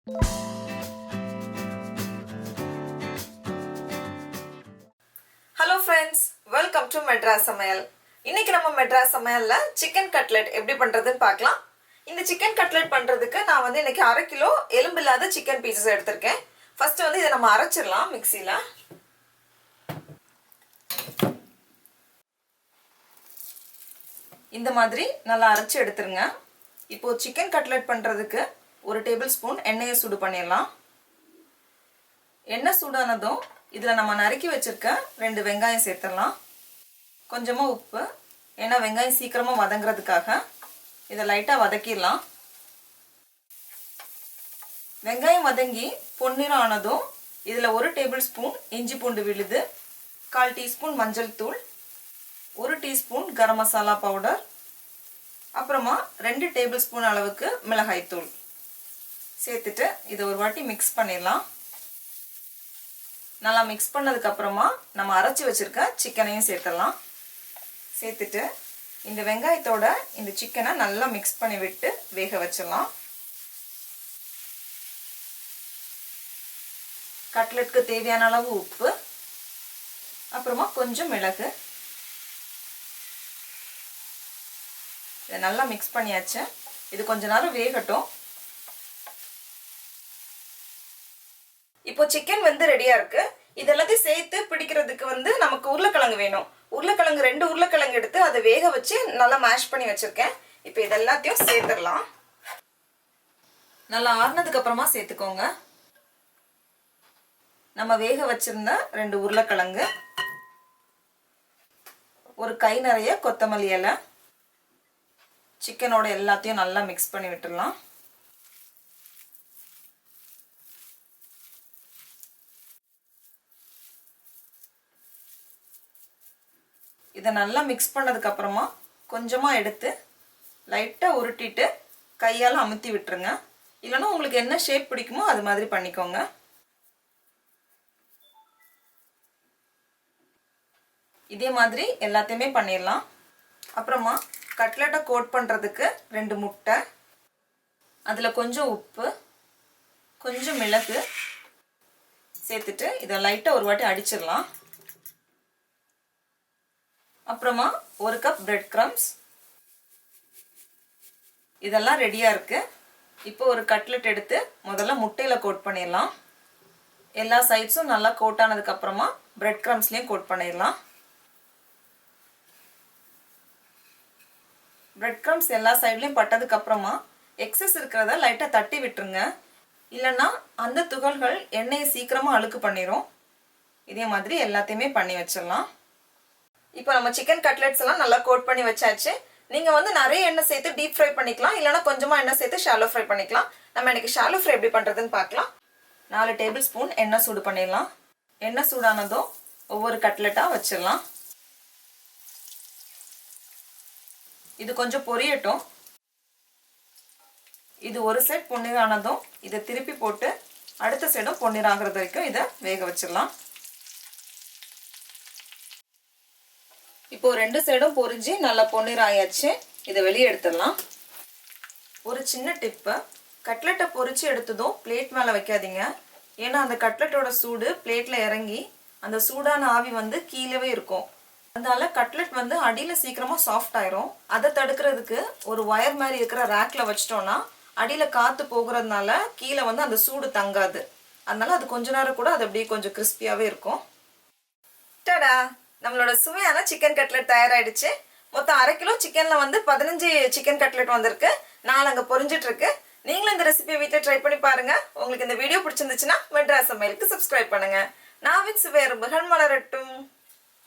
Hello friends, welcome to Madras Samayal. இன்னைக்கு நம்ம மெட்ராஸ் சமையல்ல சிக்கன் கட்லெட் எப்படி பண்றதுன்னு பார்க்கலாம். இந்த சிக்கன் கட்லெட் பண்றதுக்கு நான் வந்து இன்னைக்கு 1/2 கிலோ எலும்பில்லாத சிக்கன் பீசஸ் எடுத்துர்க்கேன். ஃபர்ஸ்ட் வந்து இத நம்ம அரைச்சிரலாம் மிக்ஸில. இந்த மாதிரி நல்லா அரைச்சு எடுத்துருங்க. இப்போ சிக்கன் கட்லெட் பண்றதுக்கு 1 டேபிள்ஸ்பூன் எண்ணெயை சூடு பண்ணிடலாம். எண்ணெய் சூடானதும் இதுல நம்ம நறுக்கி வச்சிருக்க 2 வெங்காயம் சேர்த்துடலாம். கொஞ்சமா உப்பு, ஏன்னா வெங்காயம் சீக்கிரமா வதங்கிறதுக்காக இதை லைட்டா வதக்கிடலாம். வெங்காயம் வதங்கி பொன்னிறம் ஆனதும் இதுல 1 டேபிள்ஸ்பூன் இஞ்சி பூண்டு விழுது, 1/4 டீஸ்பூன் மஞ்சள் தூள், 1 டீஸ்பூன் கரம் மசாலா பவுடர், அப்புறமா 2 டேபிள்ஸ்பூன் அளவுக்கு மிளகாய் தூள் சேர்த்துட்டு இதை ஒரு வாட்டி மிக்ஸ் பண்ணிடலாம். நல்லா மிக்ஸ் பண்ணதுக்கு அப்புறமா நம்ம அரைச்சி வச்சிருக்க சிக்கனையும் சேர்த்துடலாம். சேர்த்துட்டு இந்த வெங்காயத்தோட இந்த சிக்கனை நல்லா மிக்ஸ் பண்ணி விட்டு வேக வச்சிடலாம். கட்லெட்க்கு தேவையான அளவு உப்பு, அப்புறமா கொஞ்சம் மிளகு. இதை நல்லா மிக்ஸ் பண்ணியாச்சு. இது கொஞ்ச நேரம் வேகட்டும். இப்போ சிக்கன் வந்து ரெடியா இருக்கு. இதெல்லாத்தையும் சேர்த்து பிடிக்கிறதுக்கு வந்து நமக்கு உருளைக்கிழங்கு வேணும். உருளைக்கிழங்கு 2 உருளைக்கிழங்கு எடுத்து அதை வேக வச்சு நல்லா மேஷ் பண்ணி வச்சிருக்கேன். இப்போ இதெல்லாத்தையும் சேர்த்துடலாம். நல்லா ஆறுனதுக்கு அப்புறமா சேர்த்துக்கோங்க. நம்ம வேக வச்சிருந்த 2 உருளைக்கிழங்கு, ஒரு கை நிறைய கொத்தமல்லி இலை, சிக்கனோட எல்லாத்தையும் நல்லா மிக்ஸ் பண்ணி விட்டுடலாம். இதை நல்லா மிக்ஸ் பண்ணதுக்கு அப்புறமா கொஞ்சமா எடுத்து லைட்டா உருட்டிட்டு கையால அமுத்தி விட்டுருங்க. இல்லைன்னா உங்களுக்கு என்ன ஷேப் பிடிக்குமோ அது மாதிரி பண்ணிக்கோங்க. இதே மாதிரி எல்லாத்தையுமே பண்ணிடலாம். அப்புறமா கட்லெட்டை கோட் பண்றதுக்கு 2 முட்டை, அதுல கொஞ்சம் உப்பு, கொஞ்சம் மிளகு சேர்த்துட்டு இதை லைட்டா ஒரு வாட்டி அடிச்சிடலாம். அப்புறமா 1 கப் பிரெட் கிரம்ஸ். இதெல்லாம் ரெடியா இருக்கு. இப்போ ஒரு கட்லெட் எடுத்து முதல்ல முட்டையில கோட் பண்ணிடலாம். எல்லா சைட்ஸும் நல்லா கோட் ஆனதுக்கு அப்புறமா பிரெட் கிரம்ஸ்லயும் கோட் பண்ணிடலாம். பிரெட் கிரம்ஸ் எல்லா சைட்லயும் பட்டதுக்கு அப்புறமா எக்ஸஸ் இருக்கிறத லைட்டா தட்டி விட்டுருங்க. இல்லைன்னா அந்த துகள்கள் எண்ணெயை சீக்கிரமா அழுக்கு பண்ணிரும். இதே மாதிரி எல்லாத்தையுமே பண்ணி வச்சிடலாம். இப்போ நம்ம சிக்கன் கட்லெட்ஸ் எல்லாம் நல்லா கோட் பண்ணி வச்சாச்சு. நீங்க வந்து நிறைய எண்ணெய் சேர்த்து டீப் ஃப்ரை பண்ணிக்கலாம், இல்லைன்னா கொஞ்சமா எண்ணெய் சேர்த்து ஷாலோ ஃப்ரை பண்ணிக்கலாம். நம்ம இன்னைக்கு ஷாலோ ஃப்ரை எப்படி பண்றதுன்னு பார்க்கலாம். 4 டேபிள்ஸ்பூன் எண்ணெய் சூடு பண்ணிடலாம். எண்ணெய் சூடானதும் ஒவ்வொரு கட்லெட்டா வச்சிடலாம். இது கொஞ்சம் பொரியட்டும். இது ஒரு சைடு பொன்னிறானதும் இதை திருப்பி போட்டு அடுத்த சைடும் பொன்னிறாகிறது வரைக்கும் இதை வேக வச்சிடலாம். இப்போ 2 சைடும் பொரிஞ்சு நல்லா பொன்னிறாயாச்சு. இதை வெளியே எடுத்துடலாம். ஒரு சின்ன டிப்பு, கட்லெட்டை பொரிச்சு எடுத்ததும் பிளேட் மேலே வைக்காதீங்க. ஏன்னா அந்த கட்லெட்டோட சூடு பிளேட்ல இறங்கி அந்த சூடான ஆவி வந்து கீழவே இருக்கும். அதனால கட்லெட் வந்து அடியில் சீக்கிரமா சாஃப்ட் ஆயிரும். அதை தடுக்கிறதுக்கு ஒரு ஒயர் மாதிரி இருக்கிற ரேக்ல வச்சிட்டோம்னா அடியில் காற்று போகிறதுனால கீழே வந்து அந்த சூடு தங்காது. அதனால அது கொஞ்ச நேரம் கூட அது அப்படியே கொஞ்சம் கிறிஸ்பியாவே இருக்கும். டடா, நம்மளோட சுவையான சிக்கன் கட்லெட் தயாராயிடுச்சு. மொத்தம் 1/2 கிலோ சிக்கன்ல வந்து 15 சிக்கன் கட்லெட் வந்திருக்கு. 4 அங்க பொரிஞ்சிட்டு இருக்கு. நீங்களும் இந்த ரெசிபியை வீட்டில் ட்ரை பண்ணி பாருங்க. உங்களுக்கு இந்த வீடியோ பிடிச்சிருந்துச்சுன்னா மெட்ராஸ் சமையலுக்கு சப்ஸ்கிரைப் பண்ணுங்க. நாவின் சுவை அரும்புகள் மலரட்டும்.